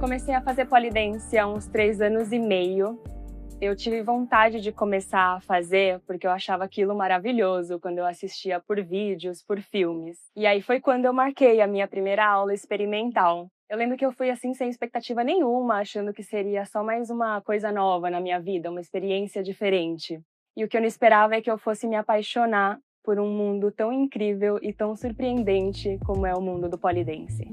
comecei a fazer polidense há uns 3 anos e meio. Eu tive vontade de começar a fazer porque eu achava aquilo maravilhoso quando eu assistia por vídeos, por filmes. E aí foi quando eu marquei a minha primeira aula experimental. Eu lembro que eu fui assim sem expectativa nenhuma, achando que seria só mais uma coisa nova na minha vida, uma experiência diferente. E o que eu não esperava é que eu fosse me apaixonar por um mundo tão incrível e tão surpreendente como é o mundo do polidense.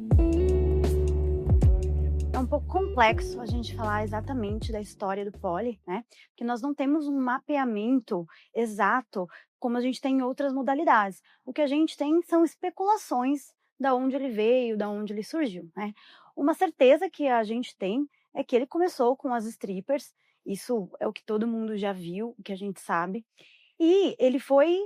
É um pouco complexo a gente falar exatamente da história do pole, né? Porque nós não temos um mapeamento exato como a gente tem em outras modalidades. O que a gente tem são especulações da onde ele veio, da onde ele surgiu, né? Uma certeza que a gente tem é que ele começou com as strippers, isso é o que todo mundo já viu, o que a gente sabe, e ele foi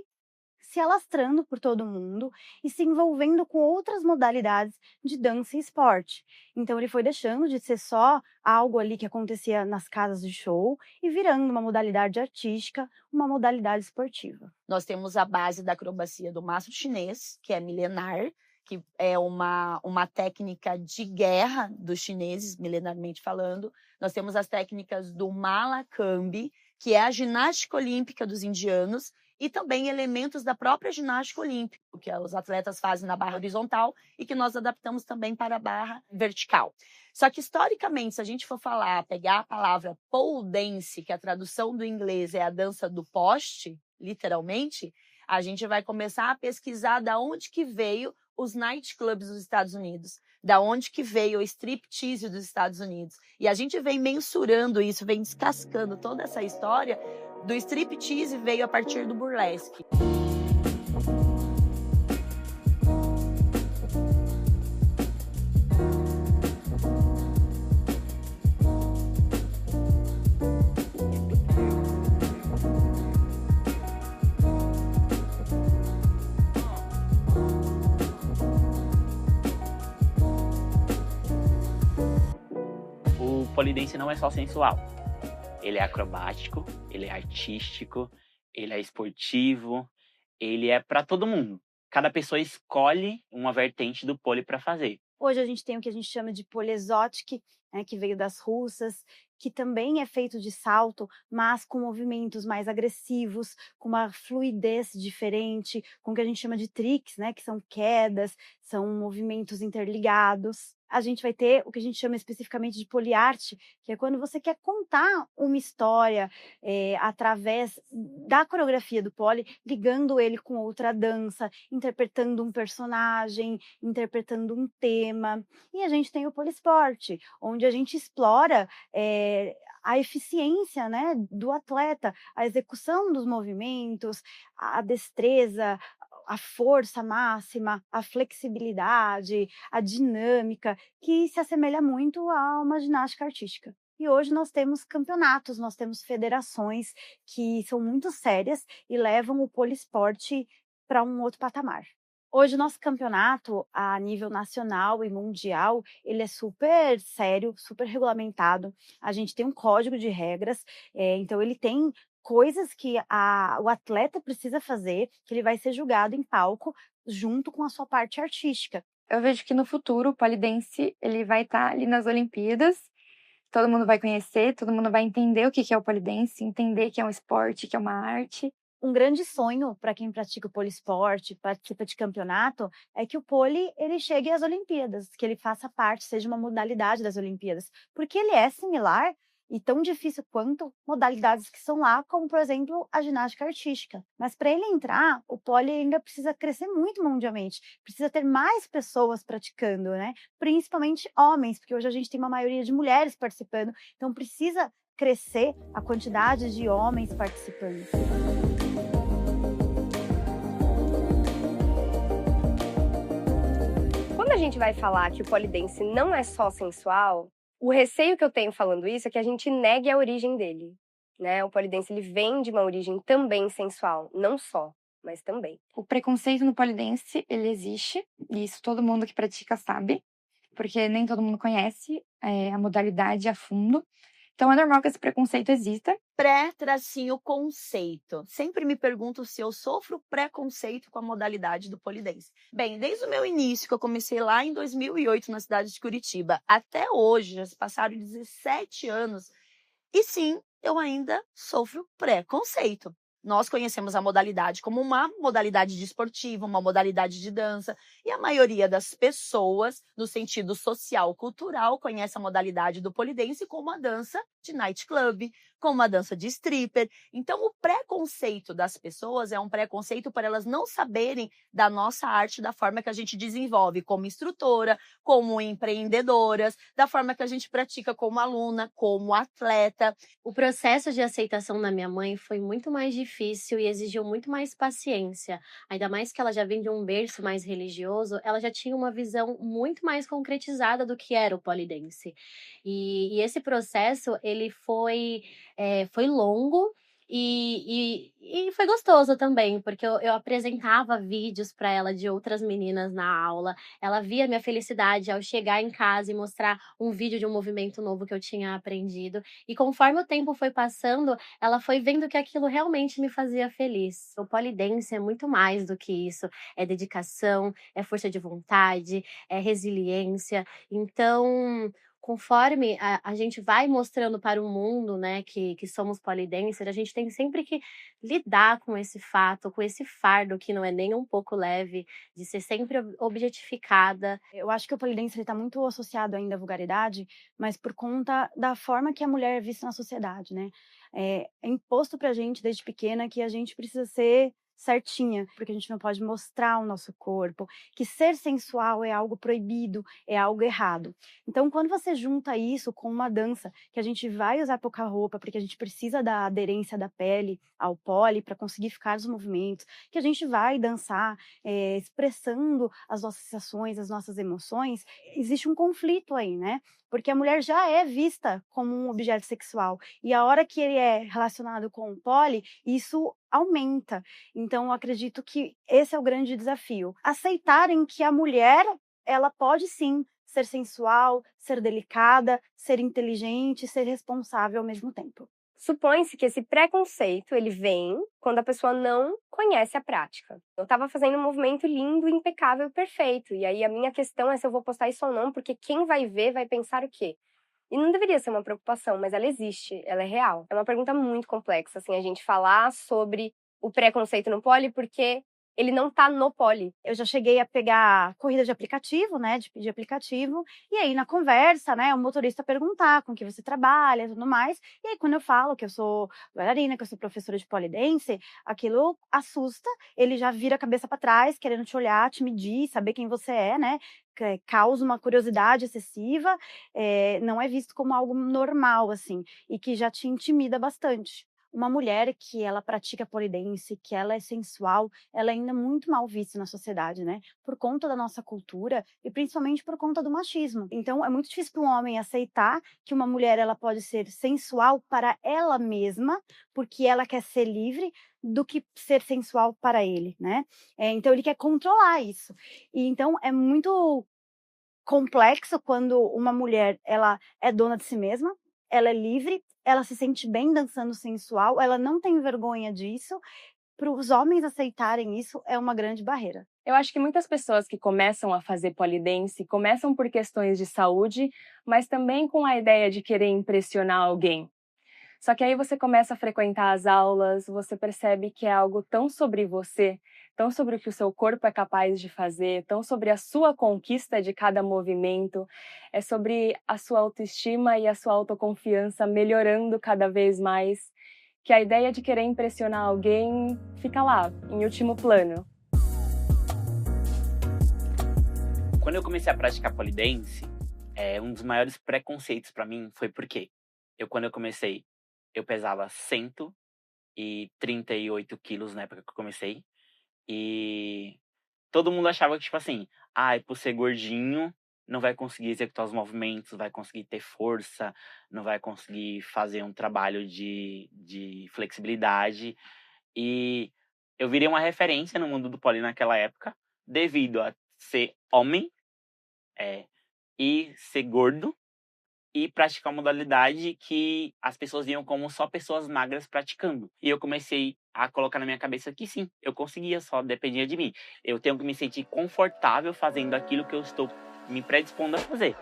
se alastrando por todo mundo e se envolvendo com outras modalidades de dança e esporte. Então ele foi deixando de ser só algo ali que acontecia nas casas de show e virando uma modalidade artística, uma modalidade esportiva. Nós temos a base da acrobacia do mastro chinês, que é milenar, que é uma técnica de guerra dos chineses, milenarmente falando. Nós temos as técnicas do Malakambhi, que é a ginástica olímpica dos indianos, e também elementos da própria ginástica olímpica, que os atletas fazem na barra horizontal e que nós adaptamos também para a barra vertical. Só que, historicamente, se a gente for pegar a palavra pole dance, que a tradução do inglês é a dança do poste, literalmente, a gente vai começar a pesquisar da onde que veio os nightclubs dos Estados Unidos, da onde que veio o striptease dos Estados Unidos. E a gente vem mensurando isso, vem descascando toda essa história. Do striptease veio a partir do burlesque. O polidense não é só sensual. Ele é acrobático, ele é artístico, ele é esportivo, ele é para todo mundo. Cada pessoa escolhe uma vertente do pole para fazer. Hoje a gente tem o que a gente chama de pole exotic, né, que veio das russas, que também é feito de salto, mas com movimentos mais agressivos, com uma fluidez diferente, com o que a gente chama de tricks, né, que são quedas, são movimentos interligados. A gente vai ter o que a gente chama especificamente de poliarte, que é quando você quer contar uma história através da coreografia do pole, ligando ele com outra dança, interpretando um personagem, interpretando um tema. E a gente tem o poliesporte, onde a gente explora a eficiência, né, do atleta, a execução dos movimentos, a destreza, a força máxima, a flexibilidade, a dinâmica, que se assemelha muito a uma ginástica artística. E hoje nós temos campeonatos, nós temos federações que são muito sérias e levam o poliesporte para um outro patamar. Hoje o nosso campeonato, a nível nacional e mundial, ele é super sério, super regulamentado. A gente tem um código de regras, então ele tem coisas que o atleta precisa fazer, que ele vai ser julgado em palco junto com a sua parte artística. Eu vejo que no futuro o polidense ele vai estar ali nas Olimpíadas, todo mundo vai conhecer, todo mundo vai entender o que é o polidense, entender que é um esporte, que é uma arte. Um grande sonho para quem pratica o poliesporte, participa de campeonato, é que o pole ele chegue às Olimpíadas, que ele faça parte, seja uma modalidade das Olimpíadas, porque ele é similar e tão difícil quanto modalidades que são lá, como, por exemplo, a ginástica artística. Mas para ele entrar, o pole ainda precisa crescer muito mundialmente, precisa ter mais pessoas praticando, né? Principalmente homens, porque hoje a gente tem uma maioria de mulheres participando, então precisa crescer a quantidade de homens participando. Quando a gente vai falar que o polidense não é só sensual, o receio que eu tenho falando isso é que a gente negue a origem dele, né? O polidense ele vem de uma origem também sensual, não só, mas também. O preconceito no polidense, ele existe, e isso todo mundo que pratica sabe, porque nem todo mundo conhece a modalidade a fundo. Então é normal que esse preconceito exista. Pré-conceito. Sempre me pergunto se eu sofro preconceito com a modalidade do polidense. Bem, desde o meu início, que eu comecei lá em 2008 na cidade de Curitiba, até hoje, já se passaram 17 anos, e sim, eu ainda sofro preconceito. Nós conhecemos a modalidade como uma modalidade desportiva, uma modalidade de dança, e a maioria das pessoas, no sentido social, cultural, conhece a modalidade do polidense como a dança de nightclub, como a dança de stripper. Então, o preconceito das pessoas é um preconceito para elas não saberem da nossa arte, da forma que a gente desenvolve como instrutora, como empreendedoras, da forma que a gente pratica como aluna, como atleta. O processo de aceitação da minha mãe foi muito mais difícil e exigiu muito mais paciência. Ainda mais que ela já vem de um berço mais religioso, ela já tinha uma visão muito mais concretizada do que era o polidense. E esse processo, ele foi longo e foi gostoso também, porque eu apresentava vídeos para ela de outras meninas na aula. Ela via minha felicidade ao chegar em casa e mostrar um vídeo de um movimento novo que eu tinha aprendido. E conforme o tempo foi passando, ela foi vendo que aquilo realmente me fazia feliz. O polidense é muito mais do que isso. É dedicação, é força de vontade, é resiliência. Então, conforme a gente vai mostrando para o mundo, né, que somos polidenser, a gente tem sempre que lidar com esse fato, com esse fardo que não é nem um pouco leve, de ser sempre objetificada. Eu acho que o polidense está muito associado ainda à vulgaridade, mas por conta da forma que a mulher é vista na sociedade, né? É imposto pra gente desde pequena que a gente precisa ser certinha, porque a gente não pode mostrar o nosso corpo, que ser sensual é algo proibido, é algo errado. Então, quando você junta isso com uma dança, que a gente vai usar pouca roupa, porque a gente precisa da aderência da pele ao pole para conseguir ficar nos movimentos, que a gente vai dançar expressando as nossas sensações, as nossas emoções, existe um conflito aí, né? Porque a mulher já é vista como um objeto sexual. E a hora que ele é relacionado com o pole, isso aumenta. Então, eu acredito que esse é o grande desafio. Aceitarem que a mulher, ela pode sim ser sensual, ser delicada, ser inteligente, ser responsável ao mesmo tempo. Supõe-se que esse preconceito, ele vem quando a pessoa não conhece a prática. Eu estava fazendo um movimento lindo, impecável, perfeito. E aí a minha questão é se eu vou postar isso ou não, porque quem vai ver vai pensar o quê? E não deveria ser uma preocupação, mas ela existe, ela é real. É uma pergunta muito complexa, assim, a gente falar sobre o preconceito no pole, porque ele não tá no pole. Eu já cheguei a pegar corrida de aplicativo, né, de pedir aplicativo, e aí na conversa, né, o motorista perguntar com que você trabalha e tudo mais, e aí quando eu falo que eu sou bailarina, que eu sou professora de polidense, aquilo assusta, ele já vira a cabeça para trás, querendo te olhar, te medir, saber quem você é, né, causa uma curiosidade excessiva, não é visto como algo normal, assim, e que já te intimida bastante. Uma mulher que ela pratica polidense, que ela é sensual, ela é ainda muito mal vista na sociedade, né? Por conta da nossa cultura e principalmente por conta do machismo. Então, é muito difícil para um homem aceitar que uma mulher ela pode ser sensual para ela mesma, porque ela quer ser livre, do que ser sensual para ele, né? Então, ele quer controlar isso. E então, é muito complexo quando uma mulher ela é dona de si mesma, ela é livre, ela se sente bem dançando sensual, ela não tem vergonha disso. Para os homens aceitarem isso é uma grande barreira. Eu acho que muitas pessoas que começam a fazer polidense começam por questões de saúde, mas também com a ideia de querer impressionar alguém. Só que aí você começa a frequentar as aulas, você percebe que é algo tão sobre você, tão sobre o que o seu corpo é capaz de fazer, tão sobre a sua conquista de cada movimento, é sobre a sua autoestima e a sua autoconfiança melhorando cada vez mais, que a ideia de querer impressionar alguém fica lá, em último plano. Quando eu comecei a praticar polidense, um dos maiores preconceitos para mim foi porque quando eu comecei, eu pesava 138 quilos na época que eu comecei. E todo mundo achava que, tipo assim, por ser gordinho, não vai conseguir executar os movimentos, vai conseguir ter força, não vai conseguir fazer um trabalho de flexibilidade. E eu virei uma referência no mundo do pole naquela época, devido a ser homem e ser gordo e praticar uma modalidade que as pessoas viam como só pessoas magras praticando. E eu comecei a colocar na minha cabeça que sim, eu conseguia, só dependia de mim. Eu tenho que me sentir confortável fazendo aquilo que eu estou me predispondo a fazer.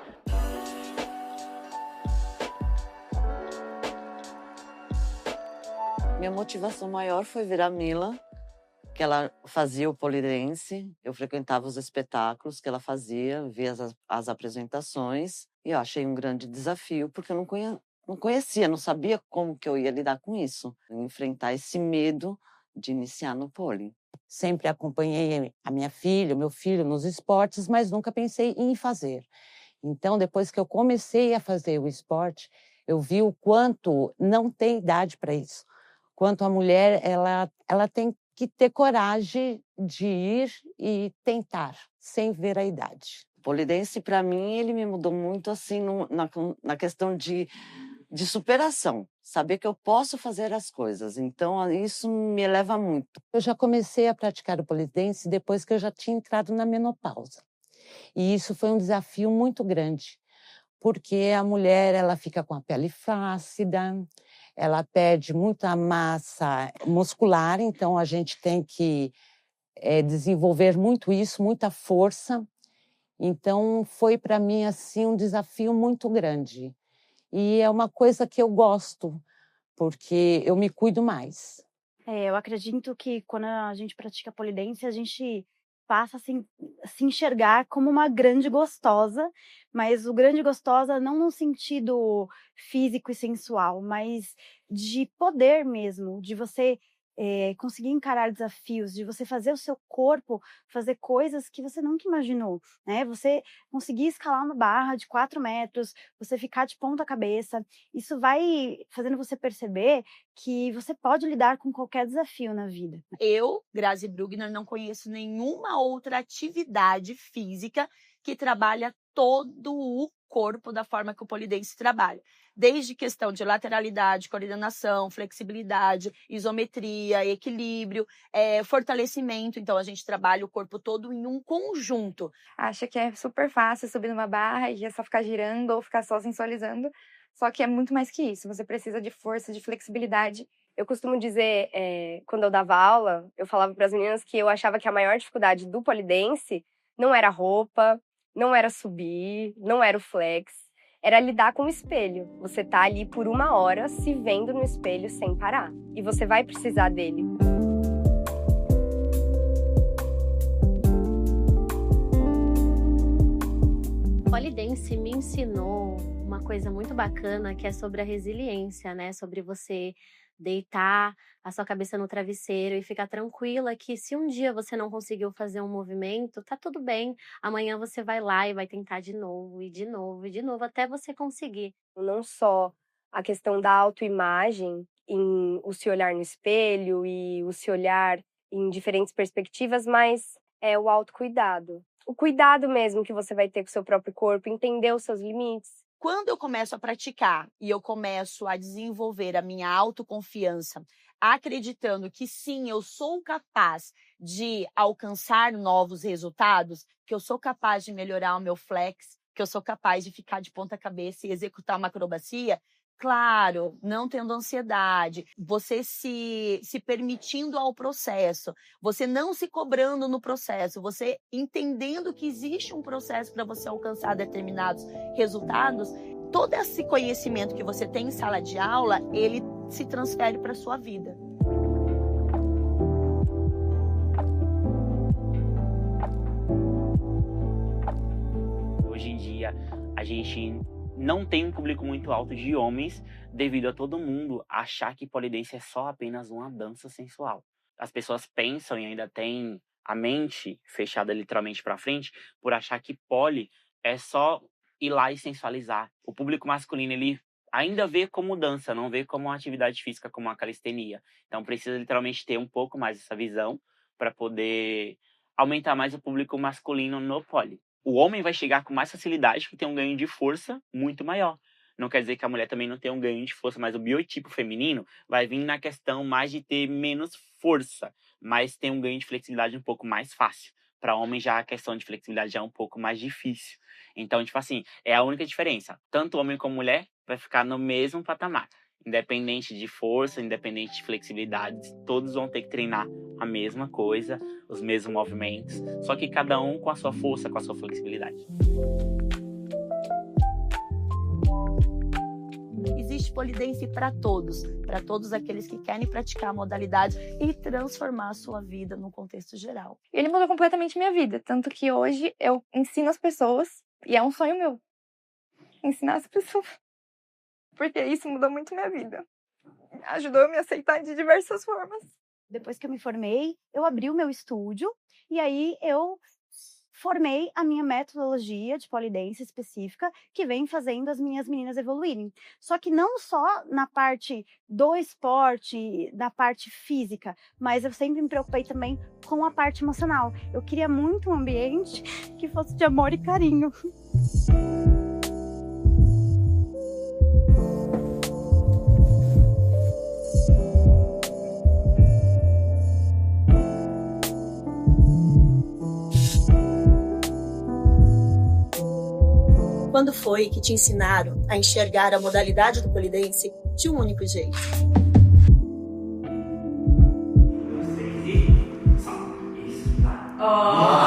Minha motivação maior foi ver a Mila, que ela fazia o pole dance. Eu frequentava os espetáculos que ela fazia, via as apresentações, e eu achei um grande desafio, porque eu não conhecia, não sabia como que eu ia lidar com isso, enfrentar esse medo de iniciar no pole. Sempre acompanhei a minha filha, o meu filho nos esportes, mas nunca pensei em fazer. Então, depois que eu comecei a fazer o esporte, eu vi o quanto não tem idade para isso. Quanto a mulher, ela tem que ter coragem de ir e tentar, sem ver a idade. O pole dance, para mim, ele me mudou muito assim na questão de superação, saber que eu posso fazer as coisas. Então, isso me eleva muito. Eu já comecei a praticar o pole dance depois que eu já tinha entrado na menopausa. E isso foi um desafio muito grande, porque a mulher ela fica com a pele flácida, ela perde muita massa muscular, então a gente tem que desenvolver muito isso, muita força. Então foi para mim assim um desafio muito grande. E é uma coisa que eu gosto, porque eu me cuido mais. Eu acredito que quando a gente pratica pole dance, a gente passa a se enxergar como uma grande gostosa, mas o grande gostosa não no sentido físico e sensual, mas de poder mesmo, de você conseguir encarar desafios, de você fazer o seu corpo fazer coisas que você nunca imaginou, né? Você conseguir escalar uma barra de 4 metros, você ficar de ponta cabeça, isso vai fazendo você perceber que você pode lidar com qualquer desafio na vida. Eu, Grazi Brugner, não conheço nenhuma outra atividade física que trabalha todo o corpo da forma que o pole dance trabalha. Desde questão de lateralidade, coordenação, flexibilidade, isometria, equilíbrio, fortalecimento. Então, a gente trabalha o corpo todo em um conjunto. Acha que é super fácil subir numa barra e é só ficar girando ou ficar só sensualizando. Só que é muito mais que isso. Você precisa de força, de flexibilidade. Eu costumo dizer, quando eu dava aula, eu falava para as meninas que eu achava que a maior dificuldade do pole dance não era a roupa, não era subir, não era o flex, era lidar com o espelho. Você tá ali por 1 hora se vendo no espelho sem parar. E você vai precisar dele. Pole dance me ensinou uma coisa muito bacana, que é sobre a resiliência, né? Sobre você deitar a sua cabeça no travesseiro e ficar tranquila que se um dia você não conseguiu fazer um movimento, tá tudo bem. Amanhã você vai lá e vai tentar de novo, e de novo, e de novo, até você conseguir. Não só a questão da autoimagem, em o se olhar no espelho e o se olhar em diferentes perspectivas, mas é o autocuidado. O cuidado mesmo que você vai ter com o seu próprio corpo, entender os seus limites. Quando eu começo a praticar e eu começo a desenvolver a minha autoconfiança, acreditando que sim, eu sou capaz de alcançar novos resultados, que eu sou capaz de melhorar o meu flex, que eu sou capaz de ficar de ponta cabeça e executar uma acrobacia, claro, não tendo ansiedade, você se permitindo ao processo, você não se cobrando no processo, você entendendo que existe um processo para você alcançar determinados resultados, todo esse conhecimento que você tem em sala de aula, ele se transfere para a sua vida. Hoje em dia, a gente não tem um público muito alto de homens devido a todo mundo achar que pole dance é só apenas uma dança sensual. As pessoas pensam e ainda têm a mente fechada literalmente para frente por achar que pole é só ir lá e sensualizar. O público masculino, ele ainda vê como dança, não vê como uma atividade física, como uma calistenia. Então precisa literalmente ter um pouco mais essa visão para poder aumentar mais o público masculino no pole. O homem vai chegar com mais facilidade, que tem um ganho de força muito maior. Não quer dizer que a mulher também não tem um ganho de força, mas o biotipo feminino vai vir na questão mais de ter menos força, mas tem um ganho de flexibilidade um pouco mais fácil, Para homem já a questão de flexibilidade já é um pouco mais difícil. Então, tipo assim, é a única diferença. Tanto homem como mulher vai ficar no mesmo patamar. Independente de força, independente de flexibilidade, todos vão ter que treinar a mesma coisa, os mesmos movimentos, só que cada um com a sua força, com a sua flexibilidade. Existe polidense para todos aqueles que querem praticar a modalidade e transformar a sua vida no contexto geral. Ele mudou completamente minha vida, tanto que hoje eu ensino as pessoas, e é um sonho meu, ensinar as pessoas. Porque isso mudou muito minha vida. Ajudou eu a me aceitar de diversas formas. Depois que eu me formei, eu abri o meu estúdio e aí eu formei a minha metodologia de polidense específica que vem fazendo as minhas meninas evoluírem. Só que não só na parte do esporte, da parte física, mas eu sempre me preocupei também com a parte emocional. Eu queria muito um ambiente que fosse de amor e carinho. Quando foi que te ensinaram a enxergar a modalidade do polidense de um único jeito? Oh!